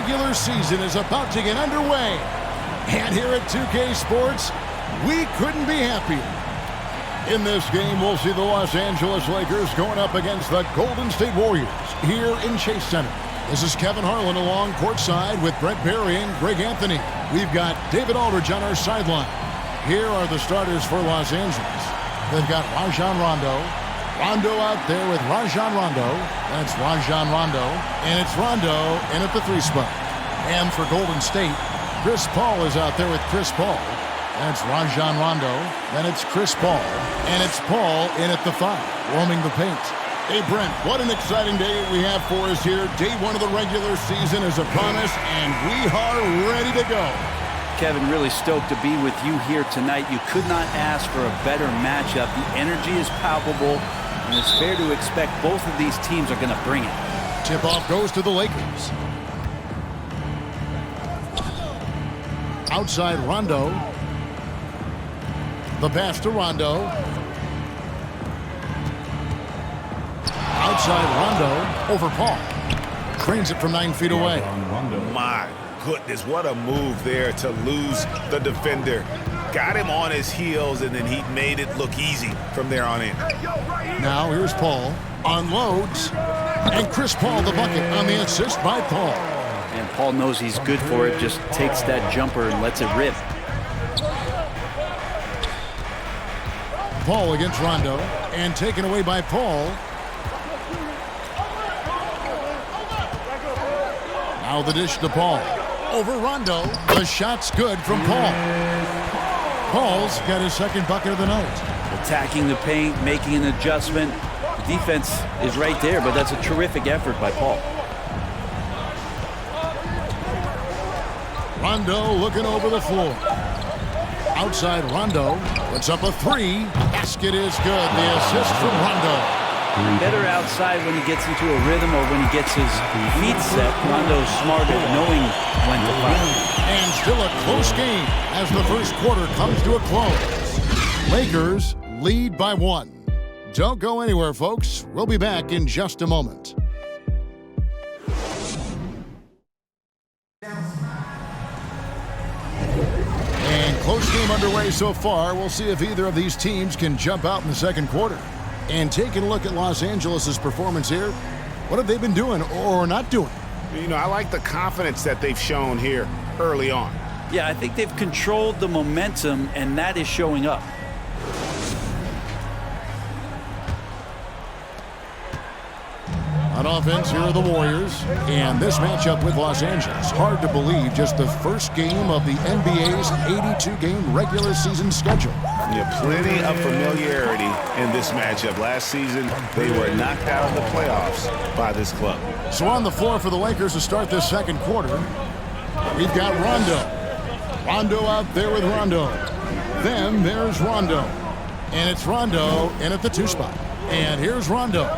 regular season is about to get underway. And here at 2K Sports, we couldn't be happier. In this game, we'll see the Los Angeles Lakers going up against the Golden State Warriors here in Chase Center. This is Kevin Harlan along courtside with Brent Barry and Greg Anthony. We've got David Aldridge on our sideline. Here are the starters for Los Angeles. They've got Rajon Rondo. Rondo out there with Rajon Rondo. That's Rajon Rondo. And it's Rondo in at the 3 spot. And for Golden State, Chris Paul is out there with Chris Paul. That's Rajon Rondo. Then it's Chris Paul. And it's Paul in at the 5, roaming the paint. Hey, Brent, what an exciting day we have for us here. Day 1 of the regular season is upon us, and we are ready to go. Kevin, really stoked to be with you here tonight. You could not ask for a better matchup. The energy is palpable, and it's fair to expect both of these teams are going to bring it. Tip-off goes to the Lakers. Outside Rondo. The pass to Rondo. Outside Rondo over Paul. Trains it from 9 feet away. My goodness, what a move there to lose the defender. Got him on his heels, and then he made it look easy from there on in. Now here's Paul. Unloads. And Chris Paul the bucket on the assist by Paul. And Paul knows he's good for it, just takes that jumper and lets it rip. Paul against Rondo. And taken away by Paul. Now the dish to Paul. Over Rondo. The shot's good from Paul. Paul's got his second bucket of the night. Attacking the paint, making an adjustment. The defense is right there, but that's a terrific effort by Paul. Rondo looking over the floor. Outside Rondo. Puts up a 3. Basket is good. The assist from Rondo. Better outside when he gets into a rhythm or when he gets his feet set. Rondo's smart at knowing when to fire. And still a close game as the first quarter comes to a close. Lakers lead by 1. Don't go anywhere, folks. We'll be back in just a moment. And close game underway so far. We'll see if either of these teams can jump out in the second quarter. And taking a look at Los Angeles' performance here, what have they been doing or not doing? You know, I like the confidence that they've shown here early on. Yeah, I think they've controlled the momentum, and that is showing up. On offense, here are the Warriors. And this matchup with Los Angeles. Hard to believe just the first game of the NBA's 82-game regular season schedule. Yeah, plenty of familiarity in this matchup. Last season, they were knocked out of the playoffs by this club. So on the floor for the Lakers to start this second quarter, we've got Rondo. Rondo out there with Rondo. Then there's Rondo. And it's Rondo in at the 2 spot. And here's Rondo.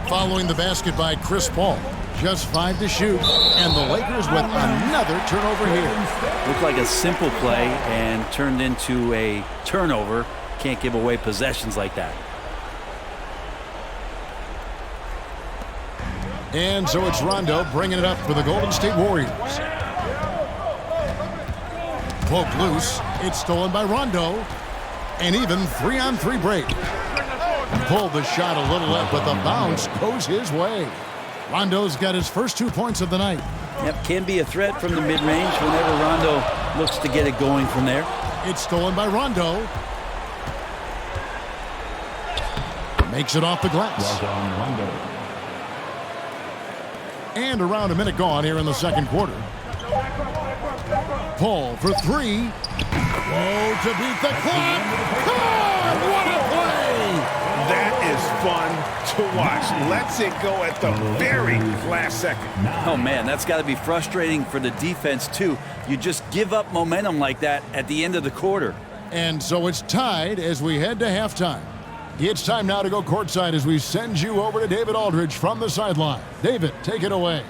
Following the basket by Chris Paul. Just 5 to shoot. And the Lakers with another turnover here. Looked like a simple play and turned into a turnover. Can't give away possessions like that. And so it's Rondo bringing it up for the Golden State Warriors. Poked loose. It's stolen by Rondo. And even 3-on-3 break. Pulled the shot a little up, but the bounce goes his way. Rondo's got his first 2 points of the night. Yep, can be a threat from the mid-range whenever Rondo looks to get it going from there. It's stolen by Rondo. Makes it off the glass. And around a minute gone here in the second quarter. Paul for 3. Oh, to beat the clock. Oh, what a play! That is fun to watch. Lets it go at the very last second. Oh, man, that's got to be frustrating for the defense, too. You just give up momentum like that at the end of the quarter. And so it's tied as we head to halftime. It's time now to go courtside as we send you over to David Aldridge from the sideline. David, take it away.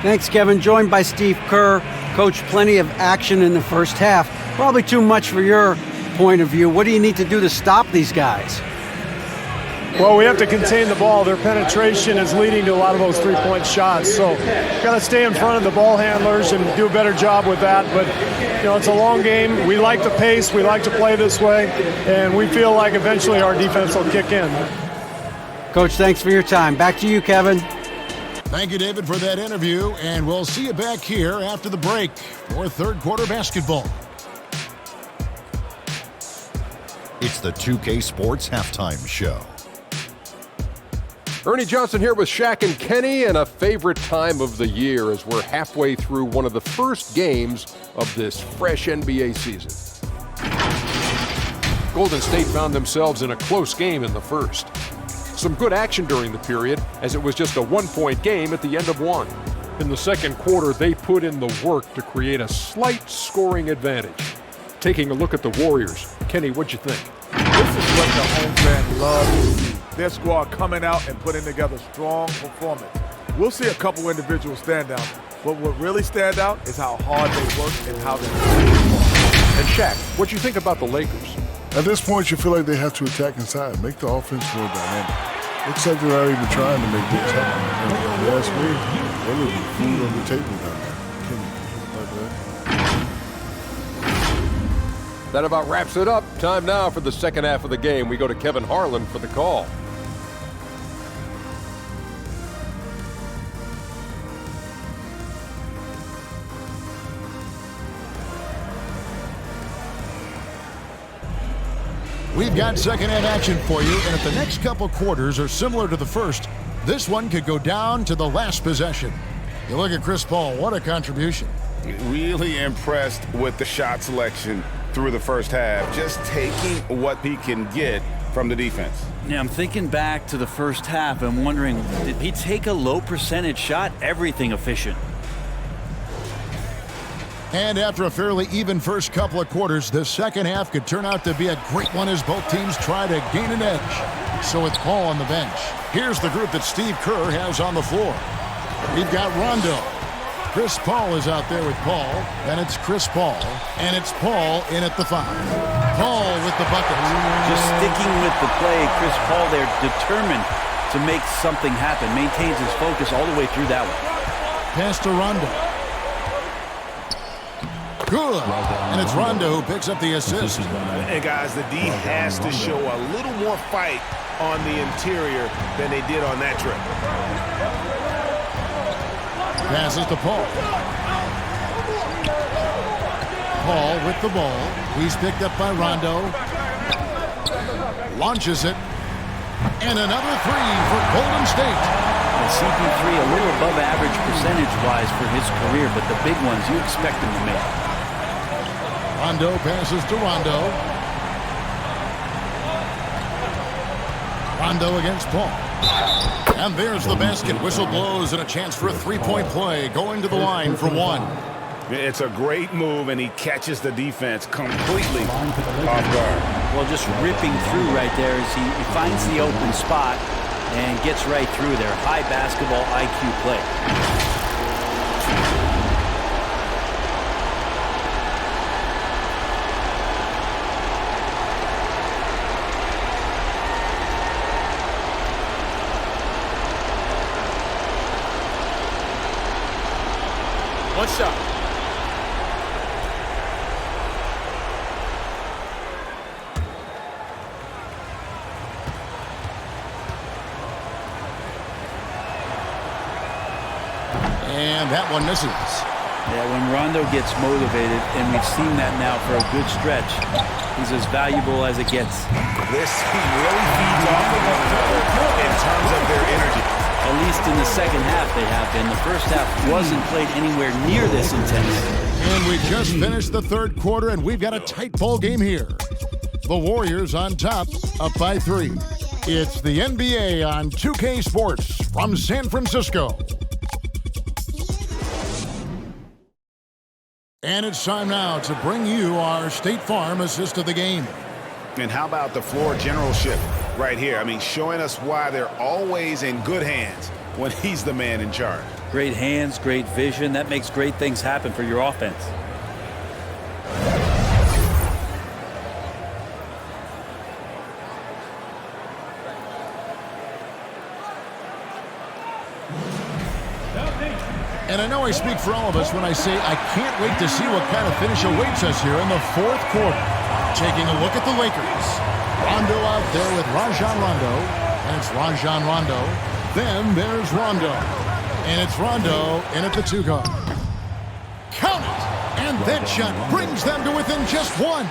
Thanks, Kevin. Joined by Steve Kerr. Coach, plenty of action in the first half. Probably too much for your point of view. What do you need to do to stop these guys? Well, we have to contain the ball. Their penetration is leading to a lot of those three-point shots. So got to stay in front of the ball handlers and do a better job with that. But, it's a long game. We like the pace. We like to play this way. And we feel like eventually our defense will kick in. Coach, thanks for your time. Back to you, Kevin. Thank you, David, for that interview. And we'll see you back here after the break for third quarter basketball. It's the 2K Sports Halftime Show. Ernie Johnson here with Shaq and Kenny, and a favorite time of the year as we're halfway through one of the first games of this fresh NBA season. Golden State found themselves in a close game in the first. Some good action during the period, as it was just a one-point game at the end of one. In the second quarter, they put in the work to create a slight scoring advantage. Taking a look at the Warriors, Kenny, what'd you think? This is what the home fan loves to see. Their squad coming out and putting together strong performance. We'll see a couple individual standouts, but what really stands out is how hard they work and how they play. And Shaq, what'd you think about the Lakers? At this point, you feel like they have to attack inside, make the offense more dynamic. Looks like they're not even trying to make things happen. And that's me. They're leaving food on the table down there. That about wraps it up. Time now for the second half of the game. We go to Kevin Harlan for the call. We've got second half action for you, and if the next couple quarters are similar to the first, this one could go down to the last possession. You look at Chris Paul, what a contribution. Really impressed with the shot selection through the first half, just taking what he can get from the defense. Yeah, I'm thinking back to the first half and wondering, did he take a low percentage shot? Everything efficient. And after a fairly even first couple of quarters, the second half could turn out to be a great one as both teams try to gain an edge. So it's Paul on the bench. Here's the group that Steve Kerr has on the floor. We've got Rondo. Chris Paul is out there with Paul. Then it's Chris Paul. And it's Paul in at the 5. Paul with the bucket. Just sticking with the play, Chris Paul there determined to make something happen. Maintains his focus all the way through that one. Pass to Rondo. Good. And it's Rondo who picks up the assist. And guys, the D has to show a little more fight on the interior than they did on that trip. Passes to Paul. Paul with the ball. He's picked up by Rondo. Launches it. And another three for Golden State. And cp3 a little above average percentage-wise for his career, but the big ones you expect him to make. Rondo passes to Rondo. Rondo against Paul. And there's the basket. Whistle blows and a chance for a three-point play. Going to the line for one. It's a great move, and he catches the defense completely off guard. Well, just ripping through right there as he finds the open spot and gets right through there. High basketball IQ play. One shot. And that one misses. Yeah, when Rondo gets motivated, and we've seen that now for a good stretch, he's as valuable as it gets. This team really feeds off of one another in terms of their energy. At least in the second half they have been. The first half wasn't played anywhere near this intense. And we just finished the third quarter, and we've got a tight ball game here. The Warriors on top, up by 3. It's the NBA on 2K Sports from San Francisco. And it's time now to bring you our State Farm assist of the game. And how about the floor generalship right here? I mean, showing us why they're always in good hands when he's the man in charge. Great hands, great vision. That makes great things happen for your offense. And I know I speak for all of us when I say I can't wait to see what kind of finish awaits us here in the fourth quarter. Taking a look at the Lakers. Rondo out there with Rajon Rondo. And it's Rajon Rondo. Then there's Rondo. And it's Rondo in at the 2 guard. Count it! And that shot brings them to within just 1.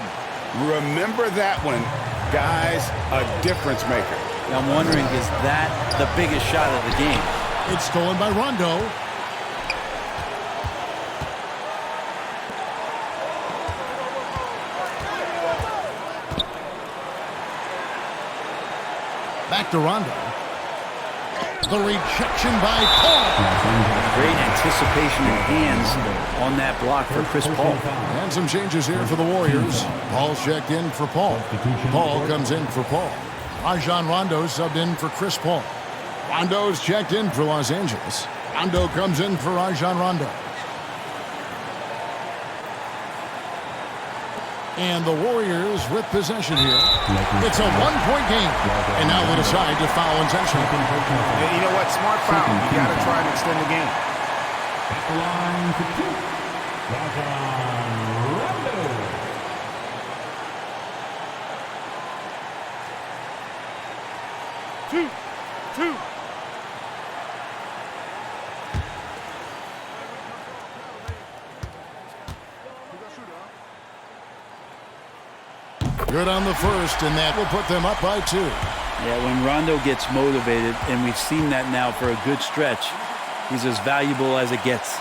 Remember that one. Guys, a difference maker. I'm wondering, is that the biggest shot of the game? It's stolen by Rondo. Back to Rondo. The rejection by Paul. Great anticipation and hands on that block for Chris Paul. And some changes here for the Warriors. Paul's checked in for Paul. Paul comes in for Paul. Rajon Rondo subbed in for Chris Paul. Rondo's checked in for Los Angeles. Rondo comes in for Rajon Rondo. And the Warriors with possession here. It's a 1-point game. And now they decide to foul intentionally. And you know what? Smart foul. You got to try and extend the game. At the line for 2, Rajon Rondo. 2. Good on the first, and that will put them up by 2. Yeah, when Rondo gets motivated, and we've seen that now for a good stretch, he's as valuable as it gets.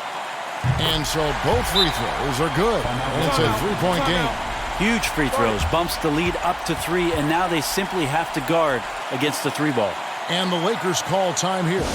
And so both free throws are good. And it's a 3-point game. Huge free throws, bumps the lead up to 3, and now they simply have to guard against the 3 ball. And the Lakers call time here.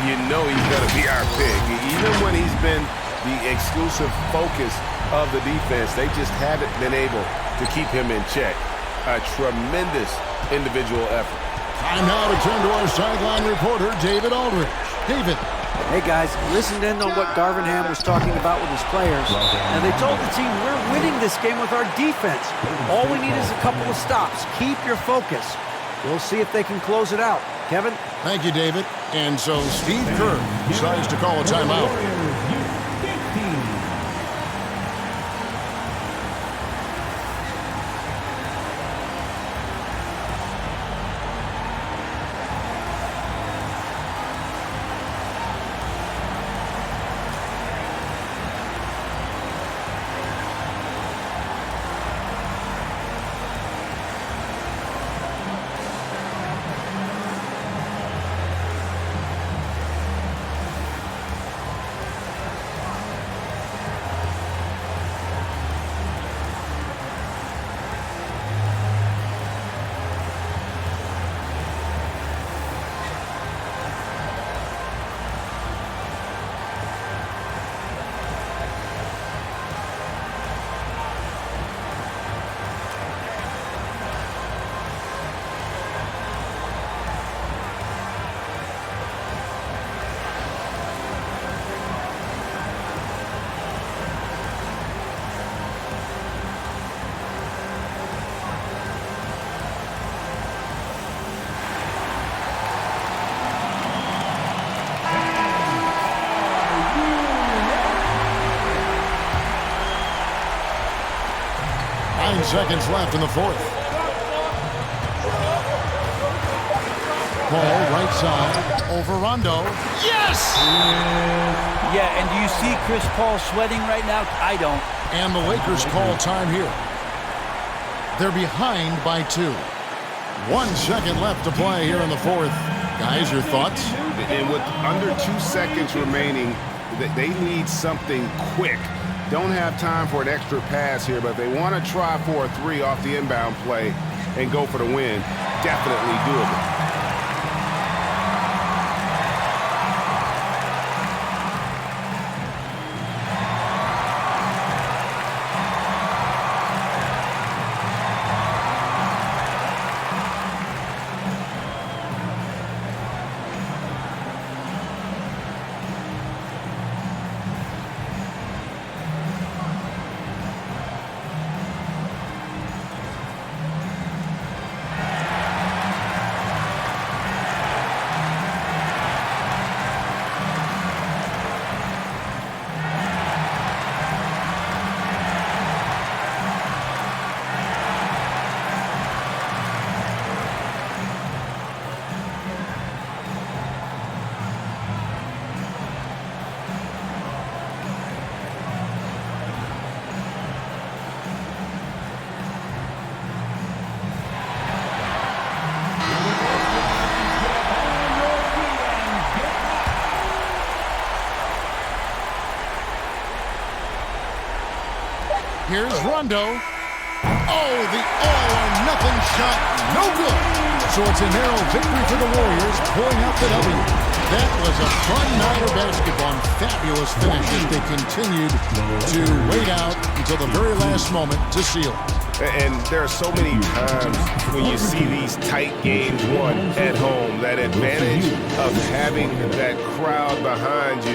You know he's going to be our pick. Even when he's been the exclusive focus of the defense, they just haven't been able to keep him in check. A tremendous individual effort. Time now to turn to our sideline reporter, David Aldridge. David. Hey guys, listened in on what Darvin Ham was talking about with his players, and they told the team we're winning this game with our defense. All we need is a couple of stops. Keep your focus. We'll see if they can close it out. Kevin? Thank you, David. And so Steve Kerr decides to call a timeout. seconds left in the fourth. Ball right side over Rondo. Yes! Yeah, and do you see Chris Paul sweating right now? I don't. And the Lakers call time here. They're behind by 2. 1 second left to play here in the fourth. Guys, your thoughts? And with under 2 seconds remaining, they need something quick. Don't have time for an extra pass here, but they want to try for a 3 off the inbound play and go for the win. Definitely doable. Here's Rondo. Oh, the all-or-nothing shot. No good. So it's a narrow victory for the Warriors, pulling out the W. That was a fun night of basketball and fabulous finish as they continued to wait out until the very last moment to seal. And there are so many times when you see these tight games won at home, that advantage of having that crowd behind you